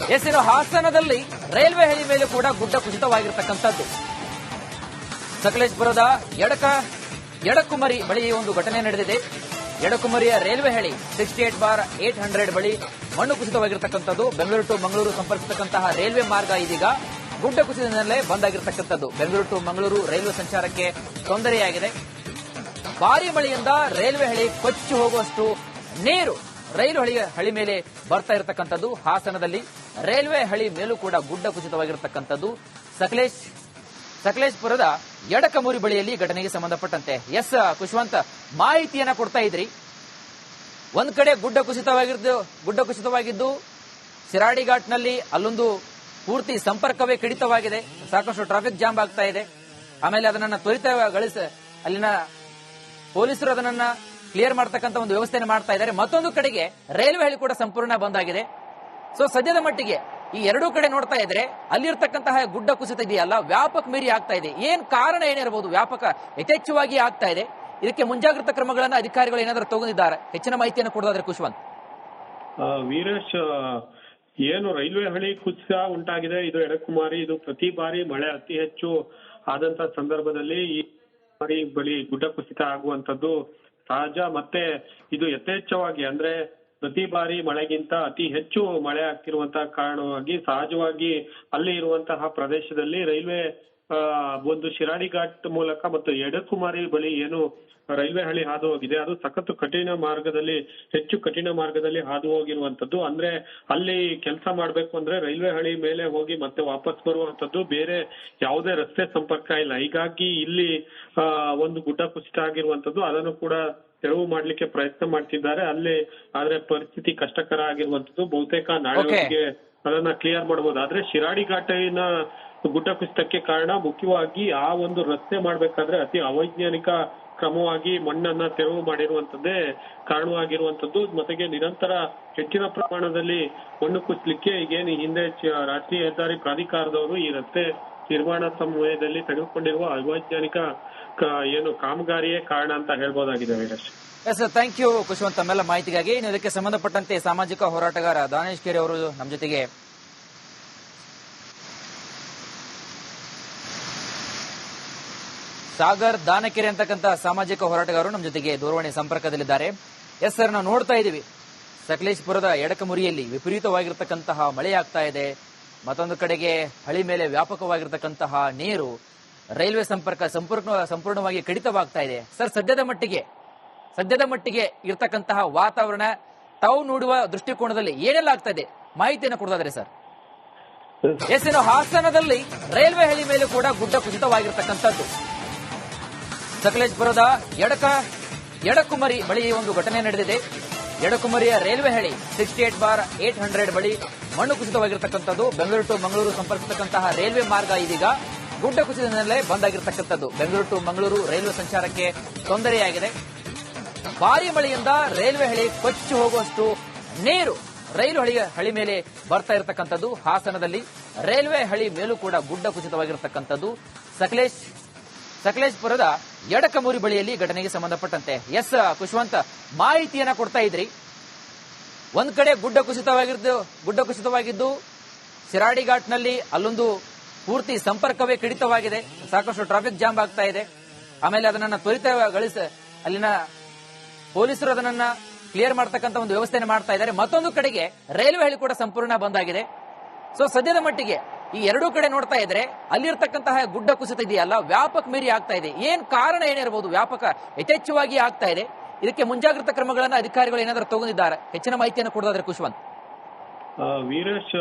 ಇನ್ನು ಹಾಸನದಲ್ಲಿ ರೈಲ್ವೆ ಹಳಿ ಮೇಲೆ ಕೂಡ ಗುಡ್ಡ ಕುಸಿತವಾಗಿರತಕ್ಕಂಥದ್ದು. ಸಕಲೇಶಪುರದ ಎಡಕುಮರಿ ಬಳಿ ಒಂದು ಘಟನೆ ನಡೆದಿದೆ. ಎಡಕುಮರಿಯ ರೈಲ್ವೆ ಹಳಿ 68/800 ಬಳಿ ಮಣ್ಣು ಕುಸಿತವಾಗಿರತಕ್ಕಂಥದ್ದು. ಬೆಂಗಳೂರು ಟು ಮಂಗಳೂರು ಸಂಪರ್ಕಿಸತಕ್ಕಂತಹ ರೈಲ್ವೆ ಮಾರ್ಗ ಇದೀಗ ಗುಡ್ಡ ಕುಸಿತದಿಂದಲೇ ಬಂದ್ ಆಗಿರತಕ್ಕಂಥದ್ದು. ಬೆಂಗಳೂರು ಟು ಮಂಗಳೂರು ರೈಲ್ವೆ ಸಂಚಾರಕ್ಕೆ ತೊಂದರೆಯಾಗಿದೆ. ಭಾರಿ ಮಳೆಯಿಂದ ರೈಲ್ವೆ ಹಳಿ ಕೊಚ್ಚಿ ಹೋಗುವಷ್ಟು ನೀರು ರೈಲು ಹಳಿ ಮೇಲೆ ಬರ್ತಾ ಇರತಕ್ಕಂಥದ್ದು. ಹಾಸನದಲ್ಲಿ ರೈಲ್ವೆ ಹಳಿ ಮೇಲೂ ಕೂಡ ಗುಡ್ಡ ಕುಸಿತವಾಗಿರತಕ್ಕಂಥದ್ದು. ಸಕಲೇಶಪುರದ ಎಡಕಮೂರಿ ಬಳಿಯಲ್ಲಿ ಘಟನೆಗೆ ಸಂಬಂಧಪಟ್ಟಂತೆ ಎಸ್ ಕುಶವಂತ್ ಮಾಹಿತಿಯನ್ನ ಕೊಡ್ತಾ ಇದ್ರಿ. ಒಂದ್ ಕಡೆ ಗುಡ್ಡ ಕುಸಿತವಾಗಿದ್ದು ಶಿರಾಡಿ ಘಾಟ್ನಲ್ಲಿ ಅಲ್ಲೊಂದು ಪೂರ್ತಿ ಸಂಪರ್ಕವೇ ಕಡಿತವಾಗಿದೆ. ಸಾಕಷ್ಟು ಟ್ರಾಫಿಕ್ ಜಾಮ್ ಆಗ್ತಾ ಇದೆ. ಆಮೇಲೆ ಅದನ್ನ ತ್ವರಿತಗೊಳಿಸಿ ಅಲ್ಲಿನ ಪೊಲೀಸರು ಅದನ್ನ ಕ್ಲಿಯರ್ ಮಾಡತಕ್ಕಂತ ಒಂದು ವ್ಯವಸ್ಥೆಯನ್ನು ಮಾಡ್ತಾ ಇದ್ದಾರೆ. ಮತ್ತೊಂದು ಕಡೆಗೆ ರೈಲ್ವೆ ಹಳಿ ಕೂಡ ಸಂಪೂರ್ಣ ಬಂದ್ ಆಗಿದೆ. ಸೊ ಸದ್ಯದ ಮಟ್ಟಿಗೆ ಈ ಎರಡೂ ಕಡೆ ನೋಡ್ತಾ ಇದ್ರೆ ಅಲ್ಲಿರ್ತಕ್ಕಂತಹ ಗುಡ್ಡ ಕುಸಿತ ಇದೆಯಲ್ಲ ವ್ಯಾಪಕ ಮೀರಿ ಆಗ್ತಾ ಇದೆ. ಏನ್ ಕಾರಣ ಏನಿರಬಹುದು? ವ್ಯಾಪಕ ಯಥೇಚ್ಛವಾಗಿ ಆಗ್ತಾ ಇದೆ. ಇದಕ್ಕೆ ಮುಂಜಾಗ್ರತಾ ಕ್ರಮಗಳನ್ನು ಅಧಿಕಾರಿಗಳು ಏನಾದರೂ ತಗೊಂಡಿದ್ದಾರೆ? ಹೆಚ್ಚಿನ ಮಾಹಿತಿಯನ್ನು ಕೊಡೋದಾದ್ರೆ ಕುಶವಂತ್. ವೀರೇಶ್, ಏನು ರೈಲ್ವೆ ಹಳಿ ಕುಸಿತ ಉಂಟಾಗಿದೆ, ಇದು ಎಡಕುಮಾರಿ, ಇದು ಪ್ರತಿ ಬಾರಿ ಮಳೆ ಅತಿ ಹೆಚ್ಚು ಆದಂತ ಸಂದರ್ಭದಲ್ಲಿ ಈ ಬಳಿ ಗುಡ್ಡ ಕುಸಿತ ಆಗುವಂತದ್ದು ಸಹಜ. ಮತ್ತೆ ಇದು ಯಥೇಚ್ಛವಾಗಿ ಅಂದ್ರೆ ಪ್ರತಿ ಬಾರಿ ಮಳೆಗಿಂತ ಅತಿ ಹೆಚ್ಚು ಮಳೆ ಆಗ್ತಿರುವಂತಹ ಕಾರಣವಾಗಿ ಸಹಜವಾಗಿ ಅಲ್ಲಿ ಇರುವಂತಹ ಪ್ರದೇಶದಲ್ಲಿ ರೈಲ್ವೆ ಒಂದು ಶಿರಾಡಿ ಘಾಟ್ ಮೂಲಕ ಮತ್ತು ಎಡಕುಮಾರಿ ಬಳಿ ಏನು ರೈಲ್ವೆ ಹಳಿ ಹಾದು ಹೋಗಿದೆ ಅದು ಸಖತ್ತು ಕಠಿಣ ಮಾರ್ಗದಲ್ಲಿ ಹೆಚ್ಚು ಕಠಿಣ ಮಾರ್ಗದಲ್ಲಿ ಹಾದು ಹೋಗಿರುವಂತದ್ದು. ಅಂದ್ರೆ ಅಲ್ಲಿ ಕೆಲಸ ಮಾಡ್ಬೇಕು ಅಂದ್ರೆ ರೈಲ್ವೆ ಹಳಿ ಮೇಲೆ ಹೋಗಿ ಮತ್ತೆ ವಾಪಸ್ ಬರುವಂತದ್ದು, ಬೇರೆ ಯಾವುದೇ ರಸ್ತೆ ಸಂಪರ್ಕ ಇಲ್ಲ. ಹೀಗಾಗಿ ಇಲ್ಲಿ ಒಂದು ಗುಡ್ಡ ಕುಸಿತ ಆಗಿರುವಂತದ್ದು. ಅದನ್ನು ಕೂಡ ತೆರವು ಮಾಡ್ಲಿಕ್ಕೆ ಪ್ರಯತ್ನ ಮಾಡ್ತಿದ್ದಾರೆ ಅಲ್ಲಿ. ಆದ್ರೆ ಪರಿಸ್ಥಿತಿ ಕಷ್ಟಕರ ಆಗಿರುವಂತದ್ದು. ಬಹುತೇಕ ನಾಳೆಗೆ ಅದನ್ನ ಕ್ಲಿಯರ್ ಮಾಡಬಹುದು. ಆದ್ರೆ ಶಿರಾಡಿ ಘಾಟಿನ ಗುಡ್ಡ ಕುಸಿತಕ್ಕೆ ಕಾರಣ ಮುಖ್ಯವಾಗಿ ಆ ಒಂದು ರಸ್ತೆ ಮಾಡ್ಬೇಕಾದ್ರೆ ಅತಿ ಅವೈಜ್ಞಾನಿಕ ಕ್ರಮವಾಗಿ ಮಣ್ಣನ್ನ ತೆರವು ಮಾಡಿರುವಂತದ್ದೇ ಕಾರಣವಾಗಿರುವಂತದ್ದು. ಮತ್ತೆಗೆ ನಿರಂತರ ಹೆಚ್ಚಿನ ಪ್ರಮಾಣದಲ್ಲಿ ಮಣ್ಣು ಕುಸಿಲಿಕ್ಕೆ ಈಗೇನು ಹಿಂದೆ ರಾಷ್ಟ್ರೀಯ ಹೆದ್ದಾರಿ ಪ್ರಾಧಿಕಾರದವರು ಈ ರಸ್ತೆ ನಿರ್ಮಾಣ ಸಮಯದಲ್ಲಿ ತೆಗೆದುಕೊಂಡಿರುವ ಅವೈಜ್ಞಾನಿಕ ಏನು ಕಾಮಗಾರಿಯೇ ಕಾರಣ ಅಂತ ಹೇಳ್ಬೋದಾಗಿದೆ Veeresh. S, thank you Kushwant ತಮ್ಮೆಲ್ಲ ಮಾಹಿತಿಗಾಗಿ. ಇದಕ್ಕೆ ಸಂಬಂಧಪಟ್ಟಂತೆ ಸಾಮಾಜಿಕ ಹೋರಾಟಗಾರ ದಾನೇಶ್ ಕೆರೆ ಅವರು ನಮ್ಮ ಜೊತೆಗೆ ಸಾಗರ್ ದಾನಕೆರೆ ಅಂತಕ್ಕಂಥ ಸಾಮಾಜಿಕ ಹೋರಾಟಗಾರರು ನಮ್ಮ ಜೊತೆಗೆ ದೂರವಾಣಿ ಸಂಪರ್ಕದಲ್ಲಿದ್ದಾರೆ. ಎಸ್ ಸರ್, ನಾವು ನೋಡ್ತಾ ಇದೀವಿ ಸಕಲೇಶಪುರದ ಎಡಕಮುರಿಯಲ್ಲಿ ವಿಪರೀತವಾಗಿರತಕ್ಕಂತಹ ಮಳೆ ಆಗ್ತಾ ಇದೆ. ಮತ್ತೊಂದು ಕಡೆಗೆ ಹಳಿ ಮೇಲೆ ವ್ಯಾಪಕವಾಗಿರತಕ್ಕಂತಹ ನೀರು ರೈಲ್ವೆ ಸಂಪರ್ಕ ಸಂಪೂರ್ಣವಾಗಿ ಕಡಿತವಾಗ್ತಾ ಇದೆ. ಸರ್, ಸದ್ಯದ ಮಟ್ಟಿಗೆ ಇರತಕ್ಕಂತಹ ವಾತಾವರಣ ತಾವು ನೋಡುವ ದೃಷ್ಟಿಕೋನದಲ್ಲಿ ಏನೆಲ್ಲ ಆಗ್ತಾ ಇದೆ ಮಾಹಿತಿಯನ್ನು ಕೊಡೋದಾದ್ರೆ ಸರ್. ಎಸ್, ಇನ್ನು ಹಾಸನದಲ್ಲಿ ರೈಲ್ವೆ ಹಳಿ ಮೇಲೆ ಕೂಡ ಗುಡ್ಡ ಕುಸಿತವಾಗಿರತಕ್ಕಂಥದ್ದು. ಸಕಲೇಶಪುರದ ಎಡಕುಮರಿ ಬಳಿ ಒಂದು ಘಟನೆ ನಡೆದಿದೆ. ಎಡಕುಮರಿಯ ರೈಲ್ವೆ ಹಳಿ 68/800 ಬಳಿ ಮಣ್ಣು ಕುಸಿತವಾಗಿರತಕ್ಕಂಥದ್ದು. ಬೆಂಗಳೂರು ಟು ಮಂಗಳೂರು ಸಂಪರ್ಕಿಸತಕ್ಕಂತಹ ರೈಲ್ವೆ ಮಾರ್ಗ ಇದೀಗ ಗುಡ್ಡ ಕುಸಿತದಿಂದಲೇ ಬಂದ್ ಆಗಿರತಕ್ಕಂಥದ್ದು. ಬೆಂಗಳೂರು ಟು ಮಂಗಳೂರು ರೈಲ್ವೆ ಸಂಚಾರಕ್ಕೆ ತೊಂದರೆಯಾಗಿದೆ. ಭಾರಿ ಮಳೆಯಿಂದ ರೈಲ್ವೆ ಹಳಿ ಕೊಚ್ಚಿ ಹೋಗುವಷ್ಟು ನೀರು ರೈಲು ಹಳಿ ಮೇಲೆ ಬರ್ತಾ ಇರತಕ್ಕಂಥದ್ದು. ಹಾಸನದಲ್ಲಿ ರೈಲ್ವೆ ಹಳಿ ಮೇಲೂ ಕೂಡ ಗುಡ್ಡ ಕುಸಿತವಾಗಿರತಕ್ಕಂಥದ್ದು. ಸಕಲೇಶಪುರದ ಎಡಕಮೂರಿ ಬಳಿಯಲ್ಲಿ ಘಟನೆಗೆ ಸಂಬಂಧಪಟ್ಟಂತೆ ಎಸ್ ಕುಶವಂತ್ ಮಾಹಿತಿಯನ್ನ ಕೊಡ್ತಾ ಇದ್ರಿ. ಒಂದ್ ಕಡೆ ಗುಡ್ಡ ಕುಸಿತವಾಗಿದ್ದು ಶಿರಾಡಿ ಘಾಟ್ನಲ್ಲಿ ಅಲ್ಲೊಂದು ಪೂರ್ತಿ ಸಂಪರ್ಕವೇ ಕಡಿತವಾಗಿದೆ. ಸಾಕಷ್ಟು ಟ್ರಾಫಿಕ್ ಜಾಮ್ ಆಗ್ತಾ ಇದೆ. ಆಮೇಲೆ ಅದನ್ನ ತ್ವರಿತಗೊಳಿಸಿ ಅಲ್ಲಿನ ಪೊಲೀಸರು ಅದನ್ನ ಕ್ಲಿಯರ್ ಮಾಡತಕ್ಕಂತ ಒಂದು ವ್ಯವಸ್ಥೆಯನ್ನು ಮಾಡ್ತಾ ಇದ್ದಾರೆ. ಮತ್ತೊಂದು ಕಡೆಗೆ ರೈಲ್ವೆ ಹಳಿ ಕೂಡ ಸಂಪೂರ್ಣ ಬಂದ್ ಆಗಿದೆ. ಸೊ ಸದ್ಯದ ಮಟ್ಟಿಗೆ ಈ ಎರಡೂ ಕಡೆ ನೋಡ್ತಾ ಇದ್ರೆ ಅಲ್ಲಿರ್ತಕ್ಕಂತಹ ಗುಡ್ಡ ಕುಸಿತ ಇದೆಯಲ್ಲ ವ್ಯಾಪಕ ಮೀರಿ ಆಗ್ತಾ ಇದೆ. ಏನ್ ಕಾರಣ ಏನಿರಬಹುದು? ವ್ಯಾಪಕ ಯಥೇಚ್ಛವಾಗಿ ಆಗ್ತಾ ಇದೆ. ಇದಕ್ಕೆ ಮುಂಜಾಗ್ರತಾ ಕ್ರಮಗಳನ್ನು ಅಧಿಕಾರಿಗಳು ಏನಾದರೂ ತಗೊಂಡಿದ್ದಾರೆ? ಹೆಚ್ಚಿನ ಮಾಹಿತಿಯನ್ನು ಕೊಡೋದಾದ್ರೆ ಕುಶವಂತ್. ವೀರೇಶ್,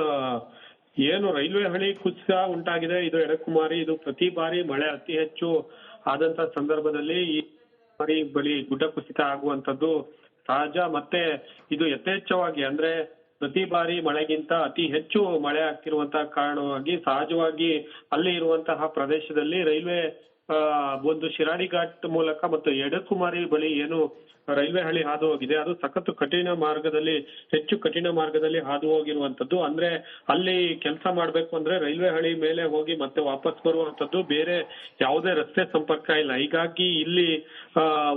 ಏನು ರೈಲ್ವೆ ಹಳಿ ಕುಸಿತ ಉಂಟಾಗಿದೆ, ಇದು ಎಡಕುಮಾರಿ, ಇದು ಪ್ರತಿ ಬಾರಿ ಮಳೆ ಅತಿ ಹೆಚ್ಚು ಆದಂತ ಸಂದರ್ಭದಲ್ಲಿ ಈ ಬಳಿ ಗುಡ್ಡ ಕುಸಿತ ಆಗುವಂತದ್ದು ಸಹಜ. ಮತ್ತೆ ಇದು ಯಥೇಚ್ಛವಾಗಿ ಅಂದ್ರೆ ಪ್ರತಿ ಬಾರಿ ಮಳೆಗಿಂತ ಅತಿ ಹೆಚ್ಚು ಮಳೆ ಆಗ್ತಿರುವಂತಹ ಕಾರಣವಾಗಿ ಸಹಜವಾಗಿ ಅಲ್ಲಿ ಇರುವಂತಹ ಪ್ರದೇಶದಲ್ಲಿ ರೈಲ್ವೆ ಒಂದು ಶಿರಾಡಿ ಘಾಟ್ ಮೂಲಕ ಮತ್ತು ಎಡಕುಮಾರಿ ಬಳಿ ಏನು ರೈಲ್ವೆ ಹಳಿ ಹಾದು ಹೋಗಿದೆ ಅದು ಸಖತ್ತು ಕಠಿಣ ಮಾರ್ಗದಲ್ಲಿ ಹೆಚ್ಚು ಕಠಿಣ ಮಾರ್ಗದಲ್ಲಿ ಹಾದು ಹೋಗಿರುವಂತದ್ದು. ಅಂದ್ರೆ ಅಲ್ಲಿ ಕೆಲಸ ಮಾಡ್ಬೇಕು ಅಂದ್ರೆ ರೈಲ್ವೆ ಹಳಿ ಮೇಲೆ ಹೋಗಿ ಮತ್ತೆ ವಾಪಸ್ ಬರುವಂತದ್ದು, ಬೇರೆ ಯಾವುದೇ ರಸ್ತೆ ಸಂಪರ್ಕ ಇಲ್ಲ. ಹೀಗಾಗಿ ಇಲ್ಲಿ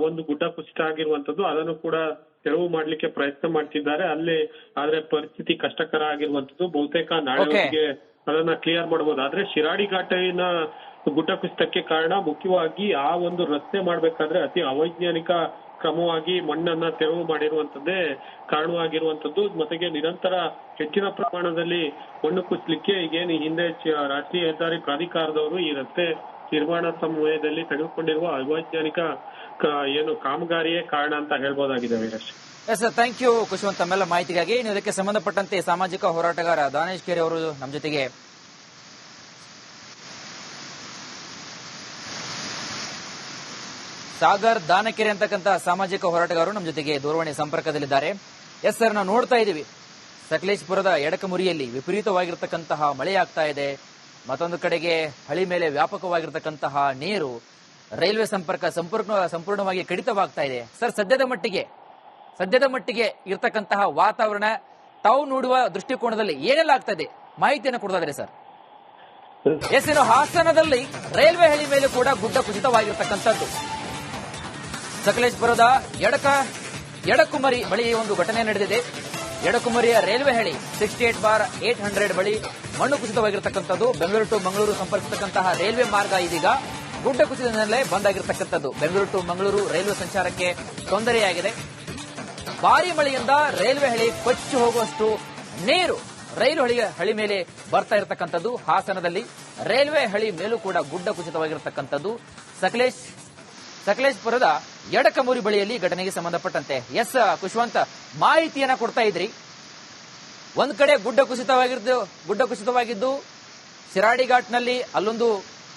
ಒಂದು ಗುಡ್ಡ ಕುಸಿತ ಆಗಿರುವಂತದ್ದು. ಅದನ್ನು ಕೂಡ ತೆರವು ಮಾಡ್ಲಿಕ್ಕೆ ಪ್ರಯತ್ನ ಮಾಡ್ತಿದ್ದಾರೆ ಅಲ್ಲಿ. ಆದ್ರೆ ಪರಿಸ್ಥಿತಿ ಕಷ್ಟಕರ ಆಗಿರುವಂತದ್ದು. ಬಹುತೇಕ ನಾಳೆ ಹೊತ್ತಿಗೆ ಅದನ್ನ ಕ್ಲಿಯರ್ ಮಾಡಬಹುದು. ಆದ್ರೆ ಶಿರಾಡಿ ಘಾಟಿನ ಗುಡ್ಡ ಕುಸಿತಕ್ಕೆ ಕಾರಣ ಮುಖ್ಯವಾಗಿ ಆ ಒಂದು ರಸ್ತೆ ಮಾಡ್ಬೇಕಾದ್ರೆ ಅತಿ ಅವೈಜ್ಞಾನಿಕ ಕ್ರಮವಾಗಿ ಮಣ್ಣನ್ನ ತೆರವು ಮಾಡಿರುವಂತದ್ದೇ ಕಾರಣವಾಗಿರುವಂತದ್ದು. ಮತ್ತೆಗೆ ನಿರಂತರ ಹೆಚ್ಚಿನ ಪ್ರಮಾಣದಲ್ಲಿ ಮಣ್ಣು ಕುಸಿಲಿಕ್ಕೆ ಈಗೇನು ಹಿಂದೆ ರಾಷ್ಟ್ರೀಯ ಹೆದ್ದಾರಿ ಪ್ರಾಧಿಕಾರದವರು ಈ ರಸ್ತೆ ನಿರ್ಮಾಣ ಸಮಯದಲ್ಲಿ ತೆಗೆದುಕೊಂಡಿರುವ ಅವೈಜ್ಞಾನಿಕ ಏನು ಕಾಮಗಾರಿಯೇ ಕಾರಣ ಅಂತ ಹೇಳ್ಬೋದಾಗಿದೆ Veeresh. Yes sir, thank you Kushwant, ತಮ್ಮೆಲ್ಲ ಮಾಹಿತಿಗಾಗಿ. ನೀವು ಇದಕ್ಕೆ ಸಂಬಂಧಪಟ್ಟಂತೆ ಸಾಮಾಜಿಕ ಹೋರಾಟಗಾರ ದಾನೇಶ್ ಕೆರೆ ಅವರು ನಮ್ಮ ಜೊತೆಗೆ ಸಾಗರ್ ದಾನಕೆರೆ ಅಂತಕ್ಕಂಥ ಸಾಮಾಜಿಕ ಹೋರಾಟಗಾರರು ನಮ್ಮ ಜೊತೆಗೆ ದೂರವಾಣಿ ಸಂಪರ್ಕದಲ್ಲಿದ್ದಾರೆ. ಎಸ್ ಸರ್, ನಾವು ನೋಡ್ತಾ ಇದೀವಿ ಸಕಲೇಶಪುರದ ಎಡಕಮುರಿಯಲ್ಲಿ ವಿಪರೀತವಾಗಿರ್ತಕ್ಕಂತಹ ಮಳೆಯಾಗ್ತಾ ಇದೆ. ಮತ್ತೊಂದು ಕಡೆಗೆ ಹಳಿ ಮೇಲೆ ವ್ಯಾಪಕವಾಗಿರ್ತಕ್ಕಂತಹ ನೀರು, ರೈಲ್ವೆ ಸಂಪರ್ಕ ಸಂಪೂರ್ಣವಾಗಿ ಕಡಿತವಾಗ್ತಾ ಇದೆ. ಸರ್, ಸದ್ಯದ ಮಟ್ಟಿಗೆ ಇರ್ತಕ್ಕಂತಹ ವಾತಾವರಣ ತಾವು ನೋಡುವ ದೃಷ್ಟಿಕೋನದಲ್ಲಿ ಏನೆಲ್ಲ ಆಗ್ತಾ ಇದೆ ಮಾಹಿತಿಯನ್ನು ಕೊಡ್ತಾ ಸರ್. ಎಸ್, ಇನ್ನು ಹಾಸನದಲ್ಲಿ ರೈಲ್ವೆ ಹಳಿ ಮೇಲೆ ಕೂಡ ಗುಡ್ಡ ಕುಸಿತವಾಗಿರ್ತಕ್ಕಂಥದ್ದು. ಸಕಲೇಶಪುರದ ಎಡಕುಮರಿ ಬಳಿ ಒಂದು ಘಟನೆ ನಡೆದಿದೆ. ಎಡಕುಮರಿಯ ರೈಲ್ವೆ ಹಳಿ 68/800 ಬಳಿ ಮಣ್ಣು ಕುಸಿತವಾಗಿರ್ತಕ್ಕಂಥದ್ದು. ಬೆಂಗಳೂರು ಟು ಮಂಗಳೂರು ಸಂಪರ್ಕಿಸತಕ್ಕಂತಹ ರೈಲ್ವೆ ಮಾರ್ಗ ಇದೀಗ ಗುಡ್ಡ ಕುಸಿತದಿಂದಲೇ ಬಂದ್ ಆಗಿರ್ತಕ್ಕಂಥದ್ದು. ಬೆಂಗಳೂರು ಟು ಮಂಗಳೂರು ರೈಲ್ವೆ ಸಂಚಾರಕ್ಕೆ ತೊಂದರೆಯಾಗಿದೆ. ಭಾರಿ ಮಳೆಯಿಂದ ರೈಲ್ವೆ ಹಳಿ ಕೊಚ್ಚಿ ಹೋಗುವಷ್ಟು ನೀರು ರೈಲು ಹಳಿ ಮೇಲೆ ಬರ್ತಾ ಇರತಕ್ಕಂಥದ್ದು. ಹಾಸನದಲ್ಲಿ ರೈಲ್ವೆ ಹಳಿ ಮೇಲೂ ಕೂಡ ಗುಡ್ಡ ಕುಸಿತವಾಗಿರತಕ್ಕಂಥದ್ದು. ಸಕಲೇಶಪುರದ ಎಡಕಮೂರಿ ಬಳಿಯಲ್ಲಿ ಘಟನೆಗೆ ಸಂಬಂಧಪಟ್ಟಂತೆ ಎಸ್ ಕುಶವಂತ್ ಮಾಹಿತಿಯನ್ನ ಕೊಡ್ತಾ ಇದ್ರಿ. ಒಂದ್ ಕಡೆ ಗುಡ್ಡ ಕುಸಿತವಾಗಿದ್ದು ಶಿರಾಡಿ ಘಾಟ್ನಲ್ಲಿ ಅಲ್ಲೊಂದು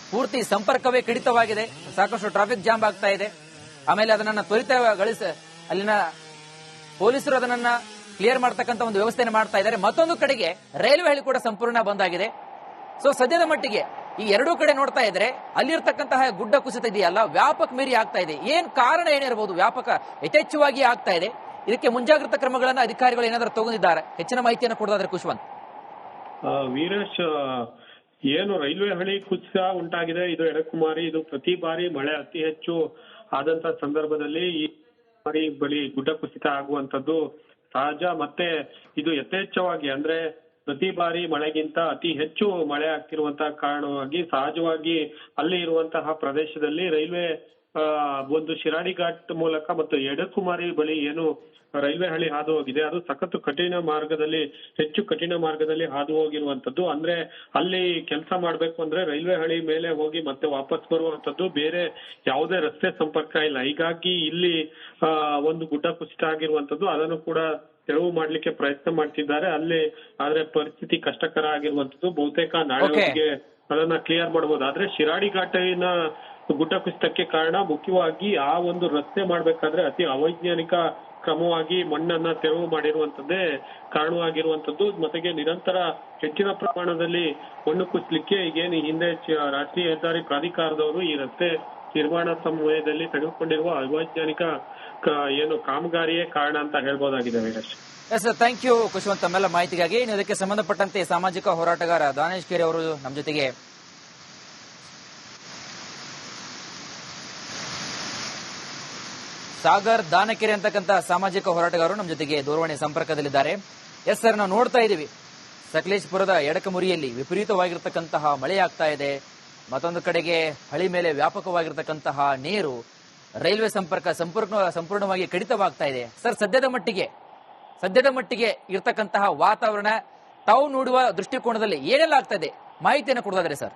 ಪೂರ್ತಿ ಸಂಪರ್ಕವೇ ಕಡಿತವಾಗಿದೆ. ಸಾಕಷ್ಟು ಟ್ರಾಫಿಕ್ ಜಾಮ್ ಆಗ್ತಾ ಇದೆ. ಆಮೇಲೆ ಅದನ್ನ ಅಲ್ಲಿನ ಪೊಲೀಸರು ಅದನ್ನ ಕ್ಲಿಯರ್ ಮಾಡತಕ್ಕಂತ ಒಂದು ವ್ಯವಸ್ಥೆಯನ್ನು ಮಾಡ್ತಾ ಇದ್ದಾರೆ. ಮತ್ತೊಂದು ಕಡೆಗೆ ರೈಲ್ವೆ ಹಳಿ ಕೂಡ ಸಂಪೂರ್ಣ ಬಂದ್ ಆಗಿದೆ. ಸೊ ಸದ್ಯದ ಮಟ್ಟಿಗೆ ಈ ಎರಡೂ ಕಡೆ ನೋಡ್ತಾ ಇದ್ರೆ ಅಲ್ಲಿರ್ತಕ್ಕಂತಹ ಗುಡ್ಡ ಕುಸಿತ ಇದೆಯಲ್ಲ, ವ್ಯಾಪಕ ಮೀರಿ ಆಗ್ತಾ ಇದೆ. ಏನ್ ಕಾರಣ ಏನಿರಬಹುದು? ವ್ಯಾಪಕ ಯಥೇಚ್ಛವಾಗಿ ಆಗ್ತಾ ಇದೆ. ಇದಕ್ಕೆ ಮುಂಜಾಗ್ರತಾ ಕ್ರಮಗಳನ್ನು ಅಧಿಕಾರಿಗಳು ಏನಾದರೂ ತಗೊಂಡಿದ್ದಾರೆ? ಹೆಚ್ಚಿನ ಮಾಹಿತಿಯನ್ನು ಕೊಡೋದಾದ್ರೆ ಕುಶವಂತ್. ವೀರೇಶ್, ಏನು ರೈಲ್ವೆ ಹಳಿ ಕುಸಿತ ಉಂಟಾಗಿದೆ, ಇದು ಎಡಕುಮಾರಿ, ಇದು ಪ್ರತಿ ಬಾರಿ ಮಳೆ ಅತಿ ಹೆಚ್ಚು ಆದಂತ ಸಂದರ್ಭದಲ್ಲಿ ಈ ಬಳಿ ಗುಡ್ಡ ಕುಸಿತ ಆಗುವಂತದ್ದು ಸಹಜ. ಮತ್ತೆ ಇದು ಯಥೇಚ್ಛವಾಗಿ ಅಂದ್ರೆ ಪ್ರತಿ ಬಾರಿ ಮಳೆಗಿಂತ ಅತಿ ಹೆಚ್ಚು ಮಳೆ ಆಗ್ತಿರುವಂತಹ ಕಾರಣವಾಗಿ ಸಹಜವಾಗಿ ಅಲ್ಲಿ ಇರುವಂತಹ ಪ್ರದೇಶದಲ್ಲಿ ರೈಲ್ವೆ ಒಂದು ಶಿರಾಡಿ ಘಾಟ್ ಮೂಲಕ ಮತ್ತು ಎಡಕುಮಾರಿ ಬಳಿ ಏನು ರೈಲ್ವೆ ಹಳಿ ಹಾದು ಹೋಗಿದೆ ಅದು ಸಖತ್ತು ಹೆಚ್ಚು ಕಠಿಣ ಮಾರ್ಗದಲ್ಲಿ ಹಾದು ಹೋಗಿರುವಂತದ್ದು. ಅಂದ್ರೆ ಅಲ್ಲಿ ಕೆಲಸ ಮಾಡ್ಬೇಕು ಅಂದ್ರೆ ರೈಲ್ವೆ ಹಳಿ ಮೇಲೆ ಹೋಗಿ ಮತ್ತೆ ವಾಪಸ್ ಬರುವಂತದ್ದು, ಬೇರೆ ಯಾವುದೇ ರಸ್ತೆ ಸಂಪರ್ಕ ಇಲ್ಲ. ಹೀಗಾಗಿ ಇಲ್ಲಿ ಒಂದು ಗುಡ್ಡ ಕುಸಿತ ಆಗಿರುವಂತದ್ದು. ಅದನ್ನು ಕೂಡ ತೆರವು ಮಾಡ್ಲಿಕ್ಕೆ ಪ್ರಯತ್ನ ಮಾಡ್ತಿದ್ದಾರೆ ಅಲ್ಲಿ. ಆದ್ರೆ ಪರಿಸ್ಥಿತಿ ಕಷ್ಟಕರ ಆಗಿರುವಂತದ್ದು. ಬಹುತೇಕ ನಾಳೆ ಹೊತ್ತಿಗೆ ಅದನ್ನ ಕ್ಲಿಯರ್ ಮಾಡಬಹುದು. ಆದ್ರೆ ಶಿರಾಡಿ ಘಾಟಿನ ಗುಡ್ಡ ಕುಸಿತಕ್ಕೆ ಕಾರಣ ಮುಖ್ಯವಾಗಿ ಆ ಒಂದು ರಸ್ತೆ ಮಾಡ್ಬೇಕಾದ್ರೆ ಅತಿ ಅವೈಜ್ಞಾನಿಕ ಕ್ರಮವಾಗಿ ಮಣ್ಣನ್ನ ತೆರವು ಮಾಡಿರುವಂತದ್ದೇ ಕಾರಣವಾಗಿರುವಂತದ್ದು. ಮತ್ತೆಗೆ ನಿರಂತರ ಹೆಚ್ಚಿನ ಪ್ರಮಾಣದಲ್ಲಿ ಮಣ್ಣು ಕುಸಿಲಿಕ್ಕೆ ಈಗೇನು ಹಿಂದೆ ರಾಷ್ಟ್ರೀಯ ಹೆದ್ದಾರಿ ಪ್ರಾಧಿಕಾರದವರು ಈ ರಸ್ತೆ ನಿರ್ಮಾಣ ಸಮಯದಲ್ಲಿ ತೆಗೆದುಕೊಂಡಿರುವ ಅವೈಜ್ಞಾನಿಕ ಏನು ಕಾಮಗಾರಿಯೇ ಕಾರಣ ಅಂತ ಹೇಳ್ಬೋದಾಗಿದೆ Veeresh. Yes sir, thank you Kushwant, ತಮ್ಮೆಲ್ಲ ಮಾಹಿತಿಗಾಗಿ. ನೀವು ಇದಕ್ಕೆ ಸಂಬಂಧಪಟ್ಟಂತೆ ಸಾಮಾಜಿಕ ಹೋರಾಟಗಾರ ದಾನೇಶ್ ಕೆರೆ ಅವರು ನಮ್ಮ ಜೊತೆಗೆ ಸಾಗರ್ ದಾನಕೆರೆ ಅಂತಕ್ಕಂಥ ಸಾಮಾಜಿಕ ಹೋರಾಟಗಾರರು ನಮ್ಮ ಜೊತೆಗೆ ದೂರವಾಣಿ ಸಂಪರ್ಕದಲ್ಲಿದ್ದಾರೆ. ಎಸ್ ಸರ್, ನಾವು ನೋಡ್ತಾ ಇದೀವಿ ಸಕಲೇಶಪುರದ ಎಡಕಮುರಿಯಲ್ಲಿ ವಿಪರೀತವಾಗಿರ್ತಕ್ಕಂತಹ ಮಳೆಯಾಗ್ತಾ ಇದೆ. ಮತ್ತೊಂದು ಕಡೆಗೆ ಹಳಿ ಮೇಲೆ ವ್ಯಾಪಕವಾಗಿರ್ತಕ್ಕಂತಹ ನೀರು, ರೈಲ್ವೆ ಸಂಪರ್ಕ ಸಂಪೂರ್ಣವಾಗಿ ಕಡಿತವಾಗ್ತಾ ಇದೆ. ಸರ್, ಸದ್ಯದ ಮಟ್ಟಿಗೆ ಇರ್ತಕ್ಕಂತಹ ವಾತಾವರಣ ತಾವು ನೋಡುವ ದೃಷ್ಟಿಕೋನದಲ್ಲಿ ಏನೆಲ್ಲ ಆಗ್ತಾ ಇದೆ ಮಾಹಿತಿಯನ್ನು ಕೊಡೋದಾದ್ರೆ ಸರ್.